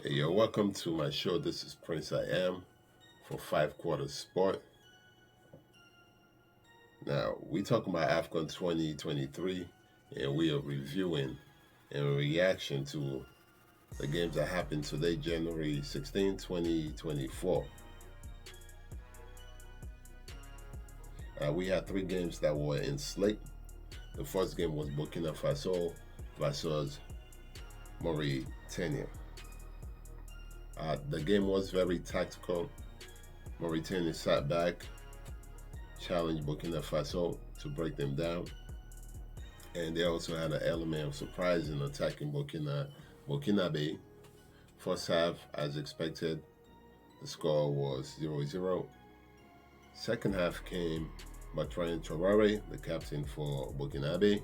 Hey, yo, welcome to my show. This is Prince I Am for Five Quarters Sport. Now, we talking about Afcon 2023, and we are reviewing in reaction to the games that happened today, January 16, 2024. We had three games that were in slate. The first game was Burkina Faso versus Mauritania. The game was very tactical. Mauritania sat back, challenged Burkina Faso to break them down, and they also had an element of surprise in attacking Burkina. First half, as expected, the score was 0-0. Second half came Bertrand Traoré, the captain for Burkina.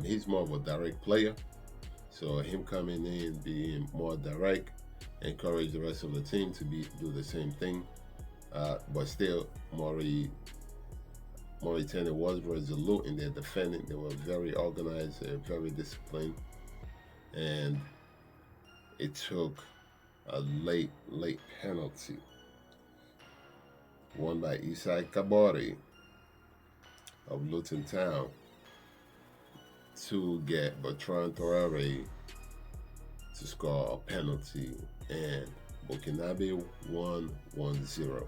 He's more of a direct player, so him coming in, being more direct, encourage the rest of the team to do the same thing. But still, Mauritania was resolute in their defending. They were very organized, very disciplined, and it took a late penalty won by Isai Kabori of Luton Town to get Bertrand Traoré to score a penalty, and Burkina won 1-0.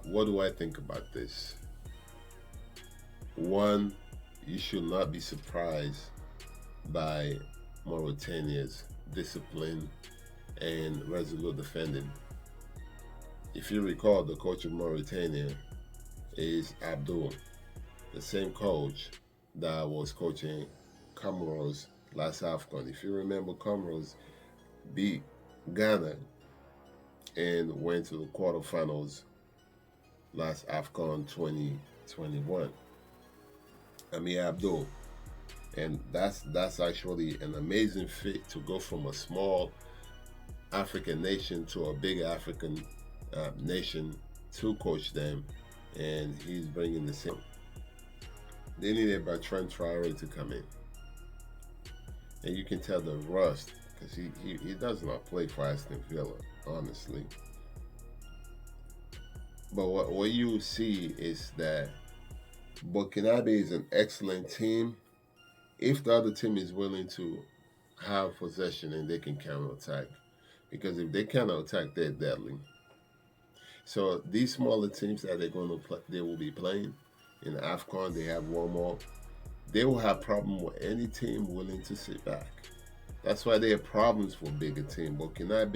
What do I think about this? One, you should not be surprised by Mauritania's discipline and resolute defending. If you recall, the coach of Mauritania is Abdul, the same coach that was coaching Comoros last Afcon. If you remember, Comoros beat Ghana and went to the quarterfinals last Afcon 2021. Abdul. And that's actually an amazing fit to go from a small African nation to a big African nation to coach them, and he's bringing the same. They needed Bertrand Traoré to come in, and you can tell the rust because he does not play for Aston Villa, honestly. But what you see is that Burkina is an excellent team if the other team is willing to have possession and they can counterattack. Because if they counterattack, they're deadly. So these smaller teams that they will be playing in Afcon, they have one more. They will have problem with any team willing to sit back. That's why they have problems for bigger team. Burkina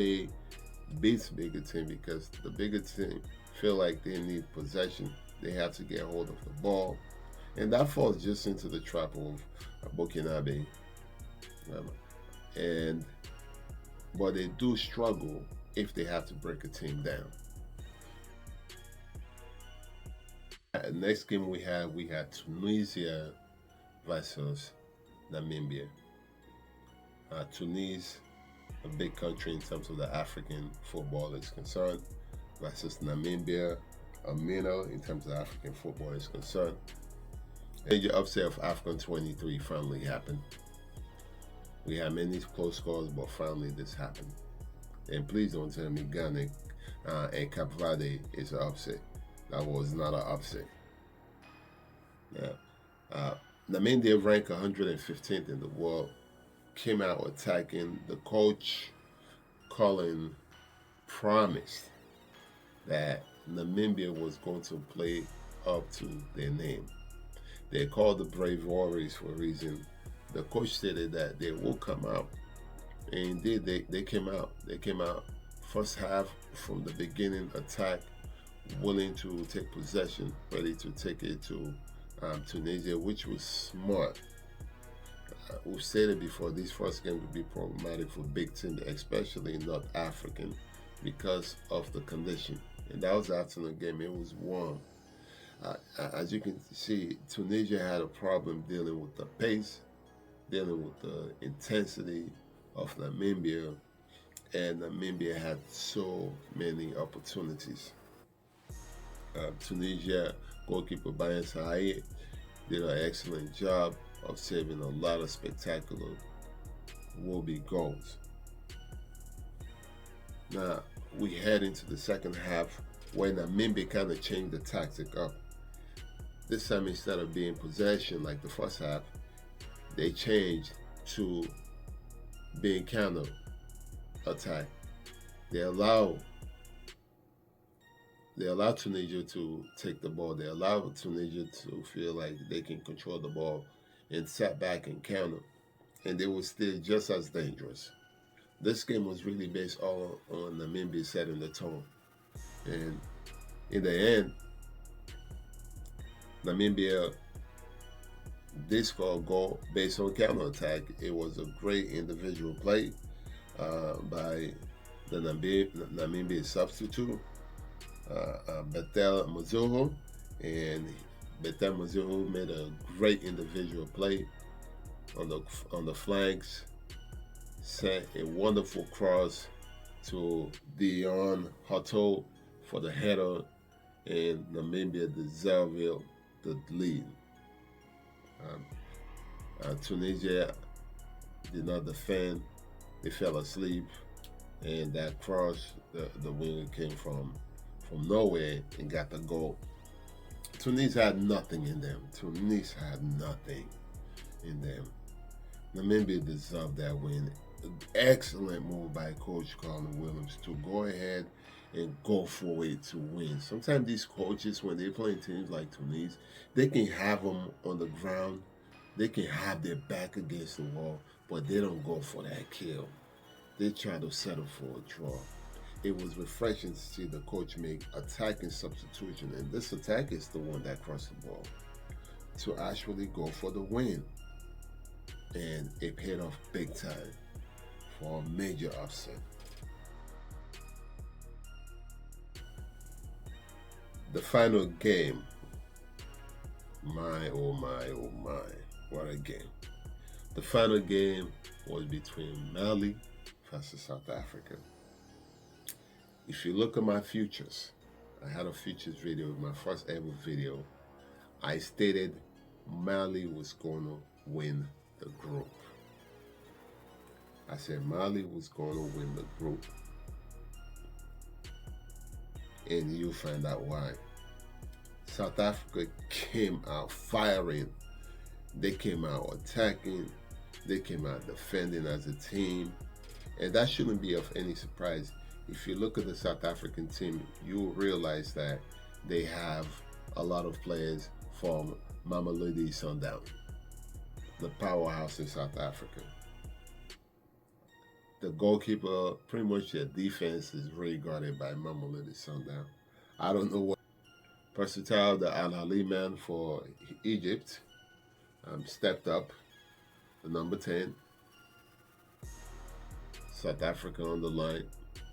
beats bigger team because the bigger team feel like they need possession. They have to get hold of the ball, and that falls just into the trap of Burkina. But they do struggle if they have to break a team down. Next game we had Tunisia versus Namibia. Tunisia, a big country in terms of the African football is concerned, versus Namibia, a minnow in terms of African football is concerned. And the upset of Afcon 23 finally happened. We had many close scores, but finally this happened. And please don't tell me Ghana and Cape Verde is an upset. That was not an upset. Now, Namibia ranked 115th in the world, came out attacking. The coach, Colin, promised that Namibia was going to play up to their name. They're called the Brave Warriors for a reason. The coach stated that they will come out, and they came out. They came out first half from the beginning, attack, willing to take possession, ready to take it to Tunisia, which was smart. We've stated before, these first games would be problematic for big teams, especially North African, because of the condition. And that was the afternoon game. It was warm. As you can see, Tunisia had a problem dealing with the pace, dealing with the intensity of Namibia, and Namibia had so many opportunities. Tunisia goalkeeper Bayan Said did an excellent job of saving a lot of spectacular will-be goals. Now we head into the second half where Namibia kind of changed the tactic up. This time, instead of being possession like the first half, they changed to being counter attack. They allow Tunisia to take the ball. They allow Tunisia to feel like they can control the ball and set back and counter. And they were still just as dangerous. This game was really based all on Namibia setting the tone. And in the end, Namibia did score a goal based on counterattack. It was a great individual play by the Namibia substitute, Betel Mazuho, and Betel Mazuho made a great individual play on the flanks, sent a wonderful cross to Dion Hoto for the header, and Namibia deserved the lead. Tunisia did not defend; they fell asleep, and that cross, the winger came from nowhere and got the goal. Tunisia had nothing in them. Tunisia had nothing in them. Namibia deserved that win. Excellent move by Coach Colin Williams to go ahead and go for it to win. Sometimes these coaches, when they play teams like Tunisia, they can have them on the ground. They can have their back against the wall, but they don't go for that kill. They try to settle for a draw. It was refreshing to see the coach make attacking substitution, and this attack is the one that crossed the ball to actually go for the win. And it paid off big time for a major upset. The final game, my oh my oh my, what a game. The final game was between Mali versus South Africa. If you look at my futures, I had a futures video, my first ever video. I stated Mali was going to win the group. I said Mali was going to win the group. And you'll find out why. South Africa came out firing. They came out attacking. They came out defending as a team. And that shouldn't be of any surprise. If you look at the South African team, you will realize that they have a lot of players from Mamelodi Sundowns, the powerhouse in South Africa. The goalkeeper, pretty much their defense is really guarded by Mamelodi Sundowns. I don't know what. Versatile, the Al Ahly man for Egypt, stepped up, the number 10. South Africa on the line,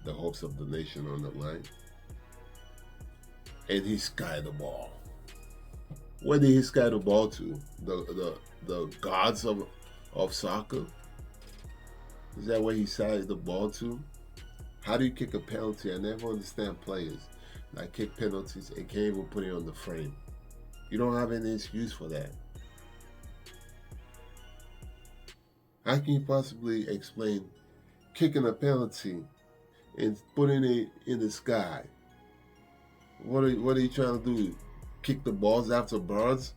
the hopes of the nation on the line. And he skied the ball. Where did he sky the ball to? The gods of soccer? Is that where he skied the ball to? How do you kick a penalty? I never understand players that kick penalties and can't even put it on the frame. You don't have any excuse for that. How can you possibly explain kicking a penalty and putting it in the sky? What are you trying to do? Kick the balls after birds?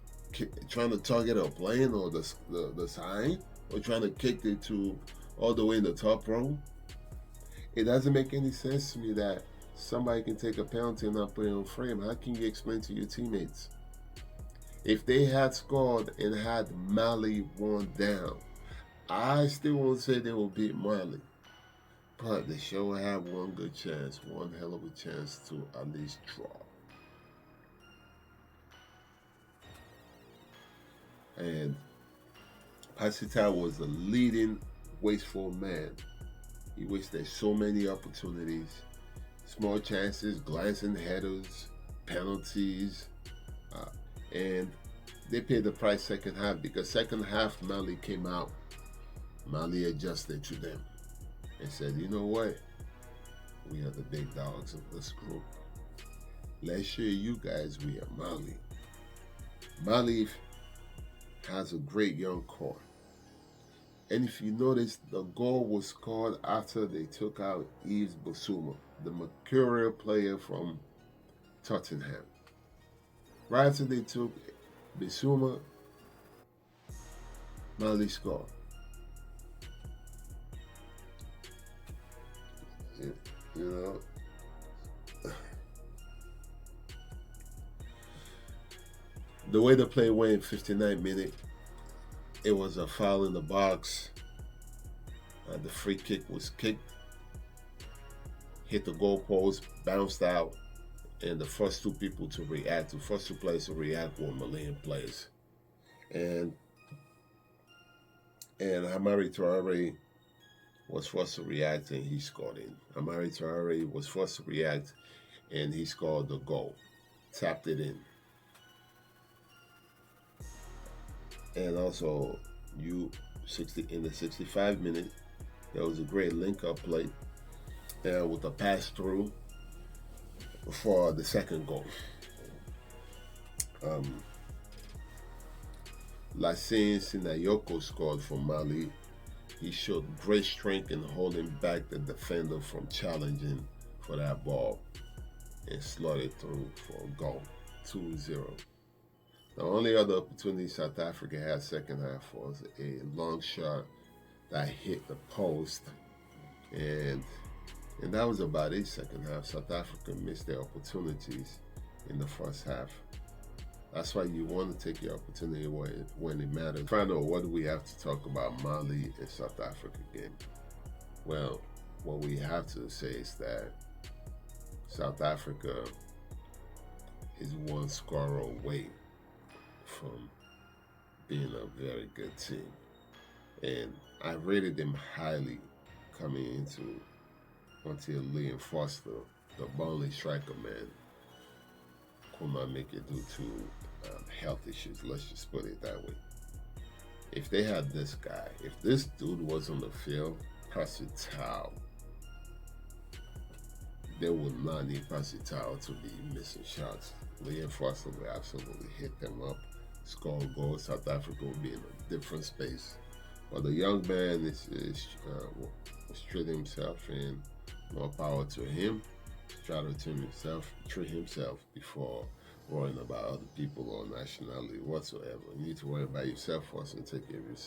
Trying to target a plane or the sign? Or trying to kick it to all the way in the top row? It doesn't make any sense to me that somebody can take a penalty and not put it on frame. How can you explain to your teammates? If they had scored and had Mali one down, I still won't say they will beat Mali. But they sure have one good chance, one hell of a chance to at least draw. And Pasita was the leading wasteful man. He wasted so many opportunities. Small chances, glancing headers, penalties, and they paid the price second half because second half Mali came out. Mali adjusted to them and said, you know what? We are the big dogs of this group. Let's show you guys we are Mali. Mali has a great young core. And if you notice, the goal was scored after they took out Yves Bissouma, the mercurial player from Tottenham. Right after they took Bissouma, Mali scored. You know, the way the play went in 59 minutes, it was a foul in the box. The free kick was kicked, hit the goalpost, bounced out, and the first two people to react, the first two players to react were Malian players. And Hamari Traore was forced to react and he scored in. Amari Traore was forced to react and he scored the goal, tapped it in. And also, in the 65 minute, there was a great link-up play with a pass through for the second goal. Lassine Sinayoko scored for Mali. He showed great strength in holding back the defender from challenging for that ball and slotted through for a goal, 2-0. The only other opportunity South Africa had second half was a long shot that hit the post, and that was about it. Second half, South Africa missed their opportunities in the first half. That's why you want to take your opportunity when it matters. Find out, what do we have to talk about Mali and South Africa game? Well, what we have to say is that South Africa is one score away from being a very good team. And I rated them highly coming into until Liam Foster, the Burnley striker, man, could not make it due to health issues. Let's just put it that way. If they had this guy, if this dude was on the field, Percy Tau, they would not need Percy Tau to be missing shots. Liam Foster would absolutely hit them up, score a goal. South Africa would be in a different space. But the young man is treating himself, and more power to him. Try to treat himself before worrying about other people or nationality whatsoever. You need to worry about yourself first and take care of yourself.